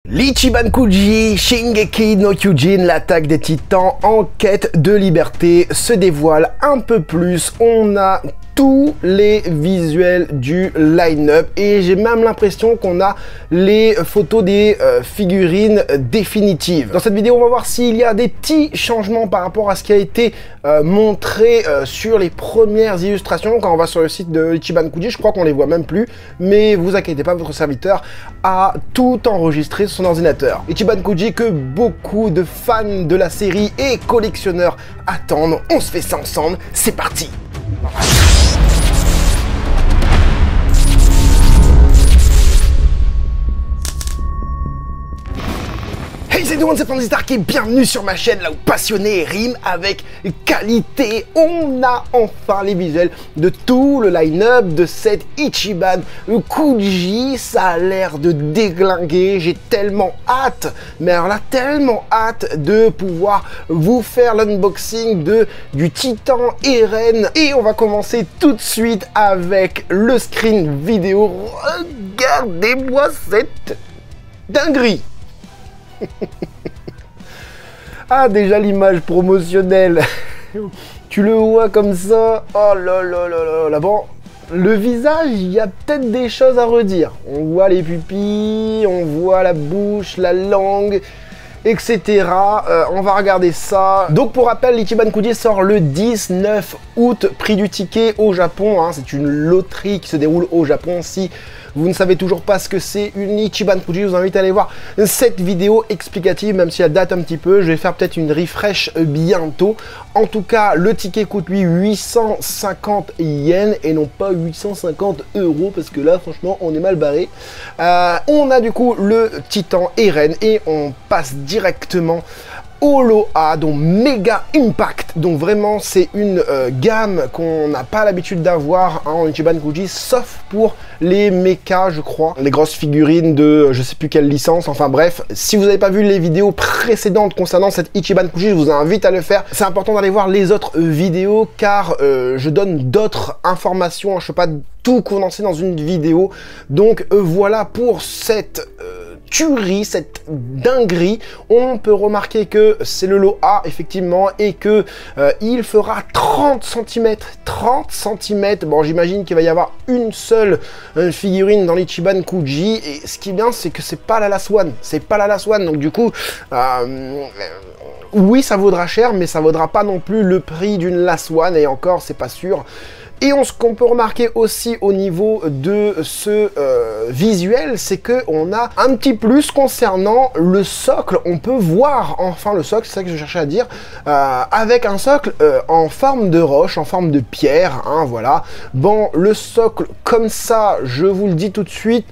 Ichiban Kuji, Shingeki no Kyojin, l'attaque des titans en quête de liberté se dévoile un peu plus. On a tous les visuels du line-up et j'ai même l'impression qu'on a les photos des figurines définitives. Dans cette vidéo, on va voir s'il y a des petits changements par rapport à ce qui a été montré sur les premières illustrations. Quand on va sur le site de Ichiban Kuji, je crois qu'on les voit même plus, mais vous inquiétez pas, votre serviteur a tout enregistré sur son ordinateur. Ichiban Kuji que beaucoup de fans de la série et collectionneurs attendent. On se fait ça ensemble, c'est parti! Hey, c'est Douan, c'est Fantasy et bienvenue sur ma chaîne là où passionné rime avec qualité. On a enfin les visuels de tout le line-up de cette Ichiban Kuji. Ça a l'air de déglinguer, j'ai tellement hâte, mais alors là tellement hâte de pouvoir vous faire l'unboxing du Titan Eren. Et on va commencer tout de suite avec le screen vidéo. Regardez-moi cette dinguerie. Ah, déjà l'image promotionnelle. Tu le vois comme ça. Oh là là là là là. Bon, le visage, il y a peut-être des choses à redire. On voit les pupilles, on voit la bouche, la langue, etc. On va regarder ça. Donc pour rappel, l'Ichiban Kuji sort le 19 août, prix du ticket au Japon. Hein. C'est une loterie qui se déroule au Japon. Si vous ne savez toujours pas ce que c'est une Ichiban Kuji, je vous invite à aller voir cette vidéo explicative, même si elle date un petit peu. Je vais faire peut-être une refresh bientôt. En tout cas, le ticket coûte lui 850 yens et non pas 850 €, parce que là, franchement, on est mal barré. On a du coup le Titan Eren et on passe directement au lot A, donc Mega Impact. Donc vraiment c'est une gamme qu'on n'a pas l'habitude d'avoir en Ichiban Kuji, sauf pour les mechas, je crois, les grosses figurines de je sais plus quelle licence. Enfin bref, si vous n'avez pas vu les vidéos précédentes concernant cette Ichiban Kuji, je vous invite à le faire. C'est important d'aller voir les autres vidéos car je donne d'autres informations, je ne peux pas tout condenser dans une vidéo. Donc voilà pour cette tuerie, cette dinguerie. On peut remarquer que c'est le lot A effectivement et que il fera 30 cm. 30 cm. Bon, j'imagine qu'il va y avoir une seule figurine dans l'Ichiban Kuji, et ce qui est bien, c'est que c'est pas la Last One. C'est pas la Last One, donc du coup oui, ça vaudra cher, mais ça vaudra pas non plus le prix d'une Last One, et encore c'est pas sûr. Et ce qu'on peut remarquer aussi au niveau de ce visuel, c'est qu'on a un petit plus concernant le socle. On peut voir enfin le socle, c'est ça que je cherchais à dire, avec un socle en forme de roche, en forme de pierre, hein, voilà. Bon, le socle comme ça, je vous le dis tout de suite,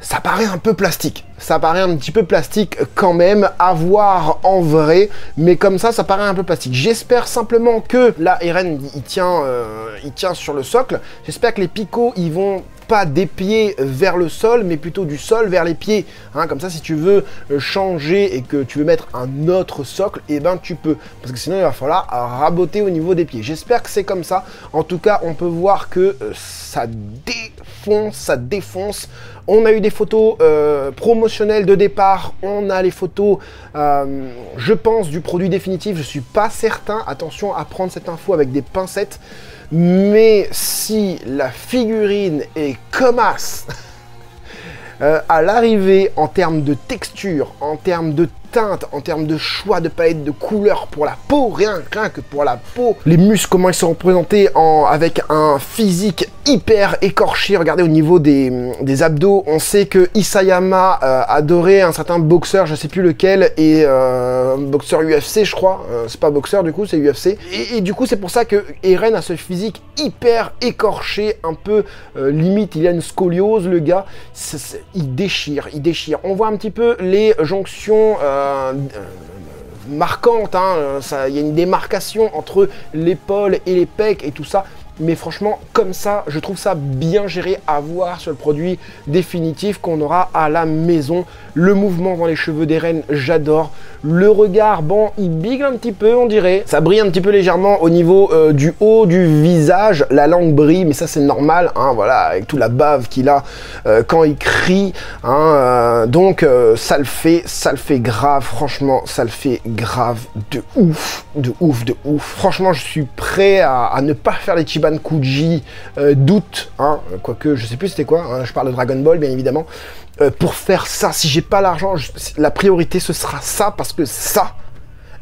ça paraît un peu plastique. Ça paraît un petit peu plastique quand même, à voir en vrai, mais comme ça paraît un peu plastique. J'espère simplement que là, Eren, il tient sur le socle. J'espère que les picots, ils vont pas des pieds vers le sol, mais plutôt du sol vers les pieds. Hein, comme ça, si tu veux changer et que tu veux mettre un autre socle, et ben tu peux. Parce que sinon, il va falloir raboter au niveau des pieds. J'espère que c'est comme ça. En tout cas, on peut voir que ça défonce, ça défonce. On a eu des photos promotionnelles de départ. On a les photos, je pense, du produit définitif. Je suis pas certain. Attention à prendre cette info avec des pincettes. Mais si la figurine est comme as à l'arrivée en termes de texture, en termes de teinte, en termes de choix de palette de couleurs pour la peau, rien que pour la peau, les muscles, comment ils sont représentés avec un physique hyper écorché. Regardez au niveau des abdos, on sait que Isayama adorait un certain boxeur, je sais plus lequel, et boxeur UFC je crois, c'est pas boxeur du coup, c'est UFC, et du coup c'est pour ça que Eren a ce physique hyper écorché, un peu limite il a une scoliose le gars, il déchire. On voit un petit peu les jonctions marquante, hein, il y a une démarcation entre l'épaule et les pecs et tout ça. mais franchement, comme ça, je trouve ça bien géré à voir sur le produit définitif qu'on aura à la maison. Le mouvement dans les cheveux d'Eren, j'adore. Le regard, bon, il bigle un petit peu, on dirait. Ça brille un petit peu légèrement au niveau du haut du visage. La langue brille, mais ça, c'est normal, hein, voilà, avec toute la bave qu'il a quand il crie. Hein, donc, ça le fait grave, franchement, ça le fait grave de ouf, de ouf, de ouf. Franchement, je suis prêt à ne pas faire les Ichiban Kuji d'août, hein, quoique, je sais plus c'était quoi, hein, je parle de Dragon Ball, bien évidemment. Pour faire ça, si j'ai pas l'argent, la priorité ce sera ça, parce que ça,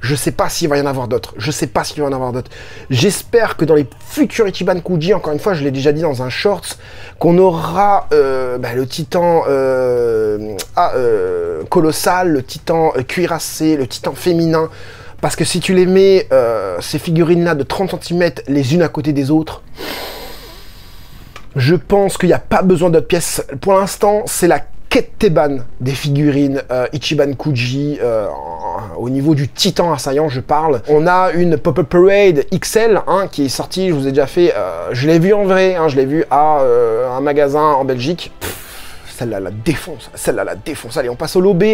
je sais pas s'il va y en avoir d'autres. Je sais pas s'il va y en avoir d'autres. J'espère que dans les futurs Ichiban Kuji, encore une fois, je l'ai déjà dit dans un short, qu'on aura le titan colossal, le titan cuirassé, le titan féminin. Parce que si tu les mets, ces figurines-là de 30 cm les unes à côté des autres, je pense qu'il n'y a pas besoin d'autres pièces. Pour l'instant, c'est la Ketteban des figurines Ichiban Kuji, au niveau du titan assaillant, je parle. On a une Pop-Up Parade XL hein, qui est sortie, je vous ai déjà fait, je l'ai vu en vrai, hein, je l'ai vu à un magasin en Belgique. Celle-là la défonce, celle-là la défonce. Allez, on passe au lot B.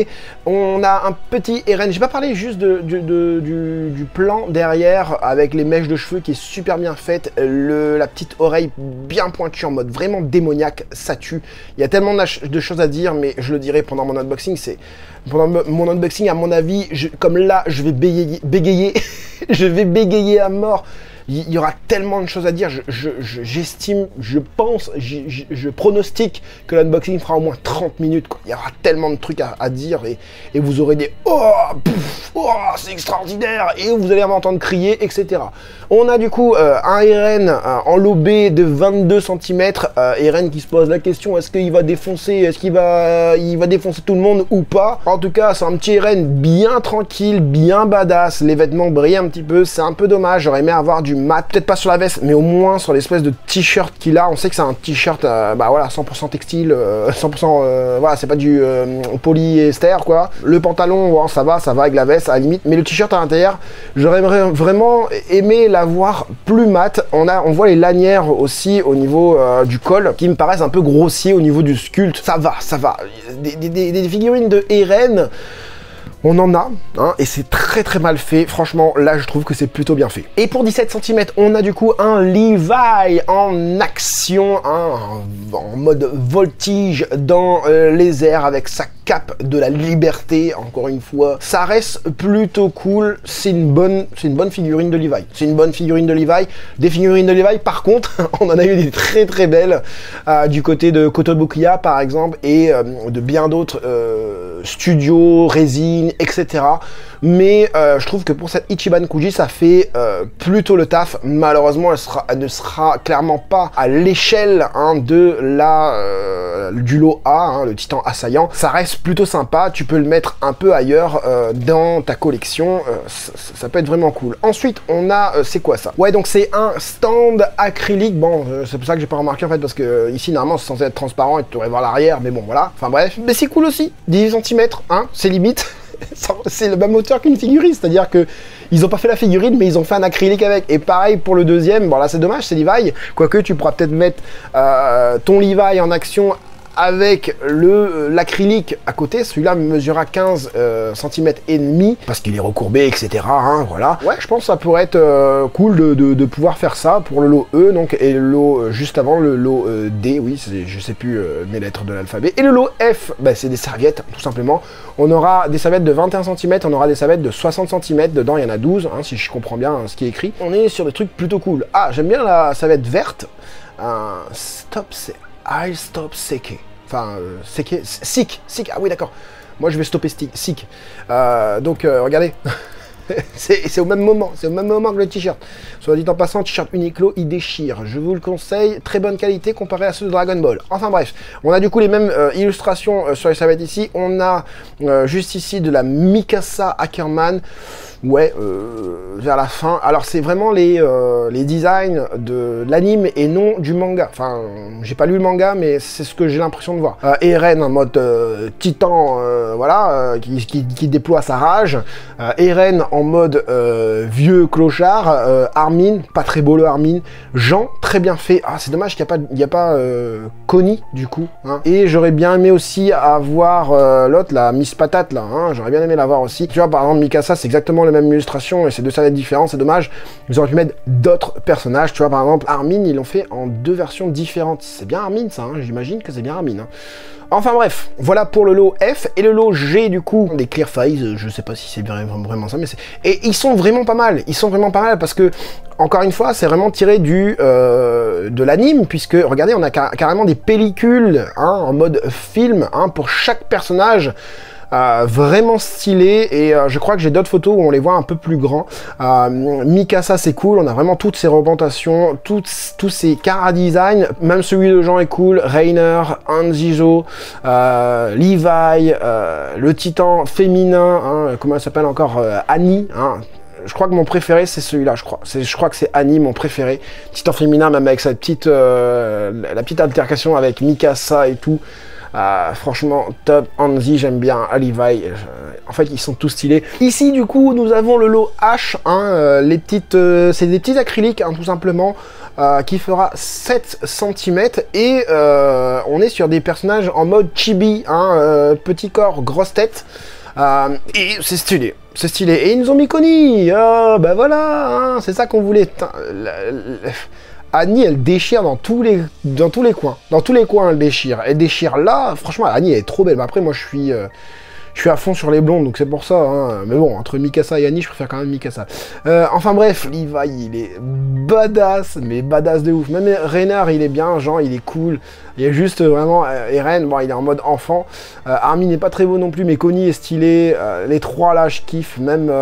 On a un petit Eren. J'ai pas parlé juste du plan derrière avec les mèches de cheveux qui est super bien faite. La petite oreille bien pointue en mode vraiment démoniaque, ça tue. Il y a tellement de choses à dire, mais je le dirai pendant mon unboxing. Pendant mon unboxing, à mon avis, comme là, je vais bégayer, je vais bégayer à mort. Il y aura tellement de choses à dire, j'estime, je pense, je pronostique que l'unboxing fera au moins 30 minutes. Quoi. Il y aura tellement de trucs à dire et vous aurez des « Oh, c'est extraordinaire !» et vous allez m'entendre crier, etc. On a du coup un Eren en lot B de 22 cm. Eren qui se pose la question, est-ce qu'il va défoncer, est-ce qu'il va défoncer tout le monde ou pas? En tout cas, c'est un petit Eren bien tranquille, bien badass. Les vêtements brillent un petit peu, c'est un peu dommage. J'aurais aimé avoir du mat, peut-être pas sur la veste, mais au moins sur l'espèce de t-shirt qu'il a. On sait que c'est un t-shirt, voilà, 100% textile, 100%, voilà, c'est pas du polyester, quoi. Le pantalon, bon, ça va avec la veste, à la limite, mais le t-shirt à l'intérieur, j'aurais vraiment aimé l'avoir plus mat. On voit les lanières aussi au niveau du col, qui me paraissent un peu grossiers au niveau du sculpte. Ça va. Des figurines de Eren, on en a, hein, et c'est très mal fait. Franchement, là, je trouve que c'est plutôt bien fait. Et pour 17 cm, on a du coup un Levi en action, hein, en mode voltige dans les airs avec sa cape de la liberté, encore une fois. Ça reste plutôt cool. C'est une bonne figurine de Levi. C'est une bonne figurine de Levi. Des figurines de Levi, par contre, on en a eu des très belles du côté de Kotobukiya, par exemple, et de bien d'autres studios, résine, etc. Mais je trouve que pour cette Ichiban Kuji, ça fait plutôt le taf. Malheureusement, elle ne sera clairement pas à l'échelle hein, du lot A, hein, le titan assaillant. Ça reste plutôt sympa. Tu peux le mettre un peu ailleurs dans ta collection. Ça peut être vraiment cool. Ensuite, on a... c'est quoi ça? Ouais, donc c'est un stand acrylique. Bon, c'est pour ça que j'ai pas remarqué en fait, parce que ici, normalement, c'est censé être transparent et tu devrais voir l'arrière. Mais bon, voilà. Enfin bref. Mais c'est cool aussi. 18 cm, hein, c'est limite. C'est le même hauteur qu'une figurine, c'est-à-dire que ils ont pas fait la figurine, mais ils ont fait un acrylique avec. Et pareil pour le deuxième, bon là c'est dommage, c'est Levi, quoique tu pourras peut-être mettre ton Levi en action avec l'acrylique à côté. Celui-là mesurera 15 cm et demi parce qu'il est recourbé, etc. Hein, voilà. Ouais, je pense que ça pourrait être cool de pouvoir faire ça pour le lot E, donc, et le lot juste avant, le lot D, oui, je sais plus mes lettres de l'alphabet. Et le lot F, bah, c'est des serviettes, tout simplement. On aura des serviettes de 21 cm, on aura des serviettes de 60 cm, dedans il y en a 12, hein, si je comprends bien ce qui est écrit. On est sur des trucs plutôt cool. Ah, j'aime bien la serviette verte. I'll stop seke. Enfin, seke, sick, ah oui d'accord. Moi je vais stopper sick. Donc regardez. C'est au même moment que le t-shirt. Soit dit en passant, t-shirt Uniqlo, il déchire. Je vous le conseille, très bonne qualité comparé à ceux de Dragon Ball. Enfin bref, on a du coup les mêmes illustrations sur les serviettes ici. On a juste ici de la Mikasa Ackerman. ouais, vers la fin. Alors c'est vraiment les designs de l'anime et non du manga. Enfin, j'ai pas lu le manga, mais c'est ce que j'ai l'impression de voir. Eren en mode titan, voilà, qui déploie sa rage. Eren en mode vieux clochard. Armin, pas très beau le Armin. Jean, très bien fait. Ah, c'est dommage qu'il n'y a pas Connie, du coup. Hein. Et j'aurais bien aimé aussi avoir l'autre, la Miss Patate, là. Hein. J'aurais bien aimé l'avoir aussi. Tu vois, par exemple, Mikasa, c'est exactement la même illustration et c'est deux scénettes différentes, c'est dommage. Ils auraient pu mettre d'autres personnages. Tu vois, par exemple, Armin, ils l'ont fait en deux versions différentes. C'est bien Armin, ça. Hein. J'imagine que c'est bien Armin. Hein. Enfin bref, voilà pour le lot F. Et le lot G, du coup, des Clear Phase, je sais pas si c'est vraiment ça, mais c'est... Et ils sont vraiment pas mal. Ils sont vraiment pas mal parce que, encore une fois, c'est vraiment tiré de l'anime, puisque, regardez, on a carrément des pellicules, hein, en mode film, hein, pour chaque personnage. Vraiment stylé, et je crois que j'ai d'autres photos où on les voit un peu plus grands. Mikasa, c'est cool, on a vraiment toutes ces représentations, tous ces chara-design, même celui de Jean est cool, Reiner, Hanjizo, Levi, le titan féminin, hein, comment elle s'appelle encore, Annie, hein. Je crois que mon préféré c'est celui-là, je crois que c'est Annie, mon préféré. Titan féminin, même avec sa petite, la petite altercation avec Mikasa et tout. Franchement, top. Hanzi, j'aime bien. Levi, en fait, ils sont tous stylés. Ici, du coup, nous avons le lot H. Hein, c'est des petits acryliques, hein, tout simplement, qui fera 7 cm. Et on est sur des personnages en mode chibi, hein, petit corps, grosse tête. Et c'est stylé. C'est stylé. Et ils nous ont mis Connie. Bah voilà, hein, c'est ça qu'on voulait. Annie, elle déchire dans tous les coins. Dans tous les coins, elle déchire. Elle déchire là. Franchement, Annie, elle est trop belle. Mais après, moi, je suis à fond sur les blondes, donc c'est pour ça. Hein. Mais bon, entre Mikasa et Annie, je préfère quand même Mikasa. Enfin bref, Levi, il est badass, mais badass de ouf. Même Reiner, il est bien. Jean, il est cool. Il y a juste vraiment Eren, bon, il est en mode enfant. Armin n'est pas très beau non plus, mais Connie est stylé. Les trois là, je kiffe. Même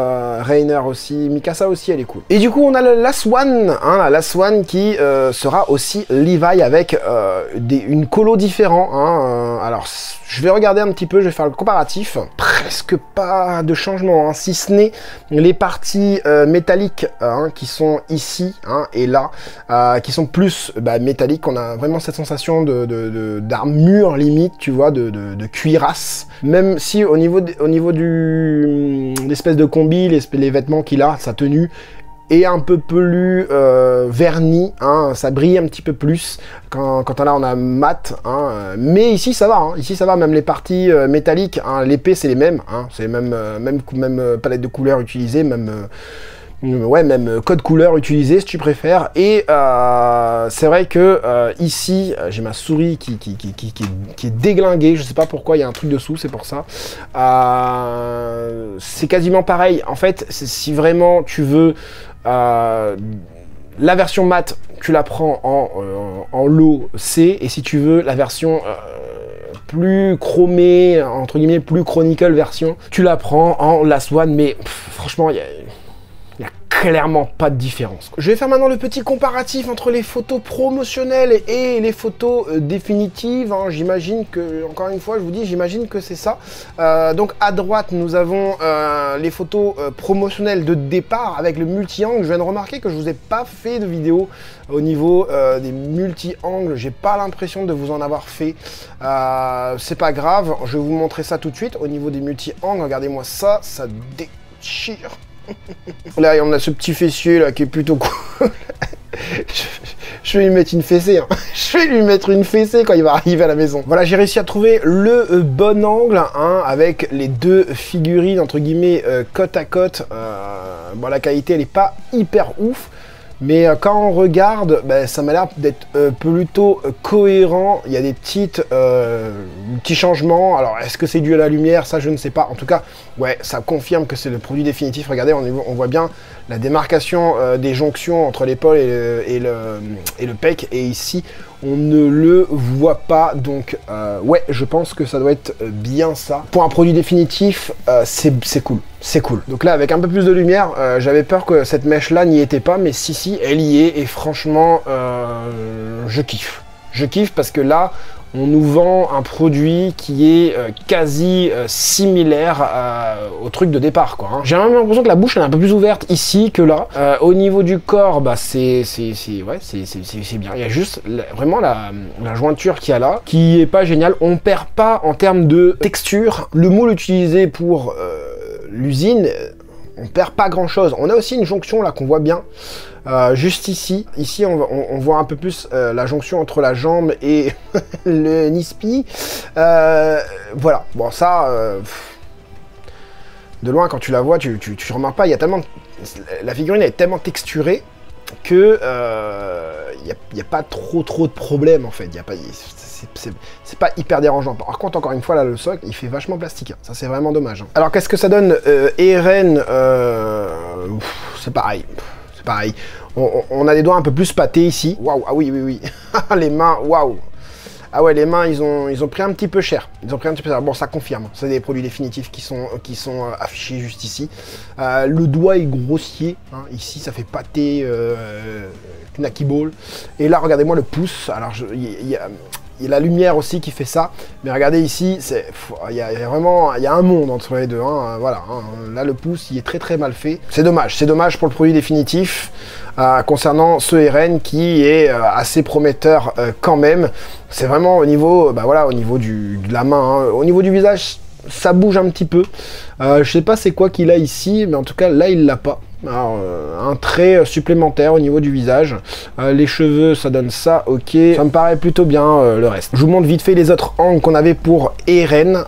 Reiner aussi. Mikasa aussi, elle est cool. Et du coup, on a le Last One, hein, la Last One qui sera aussi Levi avec une colo différente. Hein, alors, je vais regarder un petit peu, je vais faire le comparatif. Presque pas de changement, hein, si ce n'est les parties métalliques hein, qui sont ici hein, et là, qui sont plus métalliques. On a vraiment cette sensation d'armure limite, tu vois, de cuirasse. Même si au niveau du l'espèce de combi, les vêtements qu'il a, sa tenue, et un peu plus verni, hein, ça brille un petit peu plus quand là on a mat, hein, mais ici ça va, hein, ici ça va, même les parties métalliques, hein, l'épée c'est les mêmes, hein, c'est même palette de couleurs utilisée, même code couleur utilisé si tu préfères. Et c'est vrai que ici j'ai ma souris qui est déglinguée, je sais pas pourquoi, il y a un truc dessous, c'est pour ça. C'est quasiment pareil en fait. Si vraiment tu veux la version mat, tu la prends en lot C, et si tu veux la version plus chromée, entre guillemets plus chronicle version, tu la prends en Last One. Mais franchement, il y a clairement pas de différence. Je vais faire maintenant le petit comparatif entre les photos promotionnelles et les photos définitives. Hein. J'imagine que, encore une fois, je vous dis, j'imagine que c'est ça. Donc à droite, nous avons les photos promotionnelles de départ avec le multi-angle. Je viens de remarquer que je vous ai pas fait de vidéo au niveau des multi-angles. J'ai pas l'impression de vous en avoir fait. C'est pas grave, je vais vous montrer ça tout de suite. Au niveau des multi-angles, regardez-moi ça, ça déchire. Là, on a ce petit fessier là qui est plutôt cool. Je vais lui mettre une fessée. Hein. Je vais lui mettre une fessée quand il va arriver à la maison. Voilà, j'ai réussi à trouver le bon angle hein, avec les deux figurines entre guillemets côte à côte. Bon, la qualité elle est pas hyper ouf. Mais quand on regarde, ça m'a l'air d'être plutôt cohérent. Il y a des petits changements. Alors, est-ce que c'est dû à la lumière? Ça, je ne sais pas. En tout cas, ouais, ça confirme que c'est le produit définitif. Regardez, on voit bien la démarcation des jonctions entre l'épaule et le pec. Et ici, on ne le voit pas. Donc, ouais, je pense que ça doit être bien ça. Pour un produit définitif, c'est cool. C'est cool. Donc là, avec un peu plus de lumière, j'avais peur que cette mèche-là n'y était pas, mais si, elle y est. Et franchement, je kiffe. Je kiffe parce que là, on nous vend un produit qui est quasi similaire au truc de départ, quoi. Hein. J'ai même l'impression que la bouche elle est un peu plus ouverte ici que là. Au niveau du corps, bah c'est bien. Il y a juste vraiment la jointure qu'il y a là, qui est pas géniale. On perd pas en termes de texture. Le moule utilisé pour l'usine, on perd pas grand chose. On a aussi une jonction là qu'on voit bien. Juste ici, on voit un peu plus la jonction entre la jambe et le nispi. Voilà, bon ça, de loin quand tu la vois, tu remarques pas, il y a tellement, la figurine est tellement texturée que il y a pas trop de problèmes en fait. Il y a pas, c'est pas hyper dérangeant. Par contre, encore une fois, là, le socle, il fait vachement plastique. Hein. Ça, c'est vraiment dommage. Hein. Alors, qu'est-ce que ça donne Eren, c'est pareil. Pareil, on a des doigts un peu plus pâtés ici. Waouh, ah oui. Les mains, waouh. Ah ouais, les mains, ils ont pris un petit peu cher. Bon, ça confirme. C'est des produits définitifs qui sont affichés juste ici. Le doigt est grossier. Hein. Ici, ça fait pâté, knacky ball. Et là, regardez-moi le pouce. Alors, il y a la lumière aussi qui fait ça, mais regardez ici, il y a un monde entre les deux, hein, voilà, hein. Là le pouce il est très mal fait, c'est dommage pour le produit définitif, concernant ce Eren qui est assez prometteur quand même, c'est vraiment au niveau, au niveau de la main, hein. Au niveau du visage, ça bouge un petit peu, je sais pas c'est quoi qu'il a ici, mais en tout cas là il l'a pas. Alors, un trait supplémentaire au niveau du visage, les cheveux ça donne ça, ok, ça me paraît plutôt bien le reste. Je vous montre vite fait les autres angles qu'on avait pour Eren,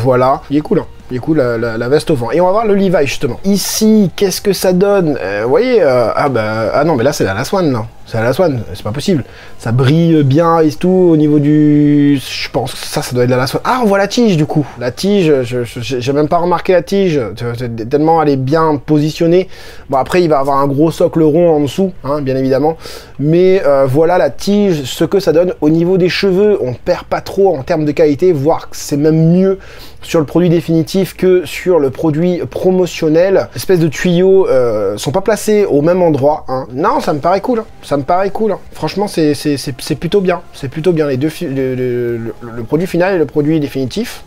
voilà, il est cool, hein. Il est cool la veste au vent. Et on va voir le Levi justement. Ici, qu'est-ce que ça donne? Vous voyez, ah non mais là c'est la Last One, là. C'est la Last One, c'est pas possible. Ça brille bien et tout au niveau du... Je pense que ça doit être la Last One. Ah, on voit la tige du coup. La tige, j'ai même pas remarqué la tige, tellement elle est bien positionnée. Bon après il va avoir un gros socle rond en dessous, hein, bien évidemment. Mais voilà la tige, ce que ça donne. Au niveau des cheveux, on perd pas trop en termes de qualité, voire que c'est même mieux sur le produit définitif que sur le produit promotionnel. Les espèces de tuyaux sont pas placés au même endroit, hein. Non, ça me paraît cool, hein. Ça me paraît cool, hein. Franchement c'est plutôt bien, c'est plutôt bien les deux, le produit final et le produit définitif.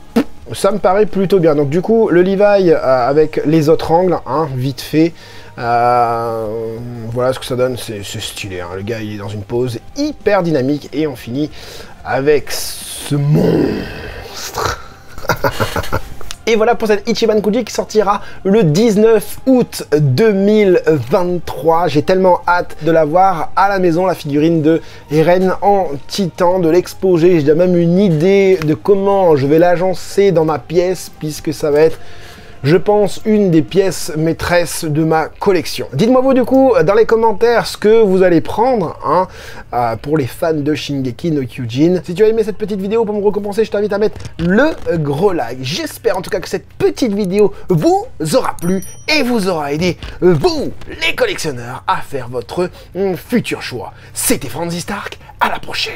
Ça me paraît plutôt bien. Donc du coup le Levi avec les autres angles, hein, vite fait. Voilà ce que ça donne, c'est stylé, hein. Le gars il est dans une pose hyper dynamique et on finit avec ce monstre. Et voilà pour cette Ichiban Kuji qui sortira le 19 août 2023. J'ai tellement hâte de la voir à la maison, la figurine de Eren en titan, de l'exposer. J'ai déjà même une idée de comment je vais l'agencer dans ma pièce, puisque ça va être, je pense, une des pièces maîtresses de ma collection. Dites-moi vous du coup dans les commentaires ce que vous allez prendre, hein, pour les fans de Shingeki no Kyojin. Si tu as aimé cette petite vidéo, pour me récompenser, je t'invite à mettre le gros like. J'espère en tout cas que cette petite vidéo vous aura plu et vous aura aidé, vous les collectionneurs, à faire votre futur choix. C'était Franzy Stark, à la prochaine.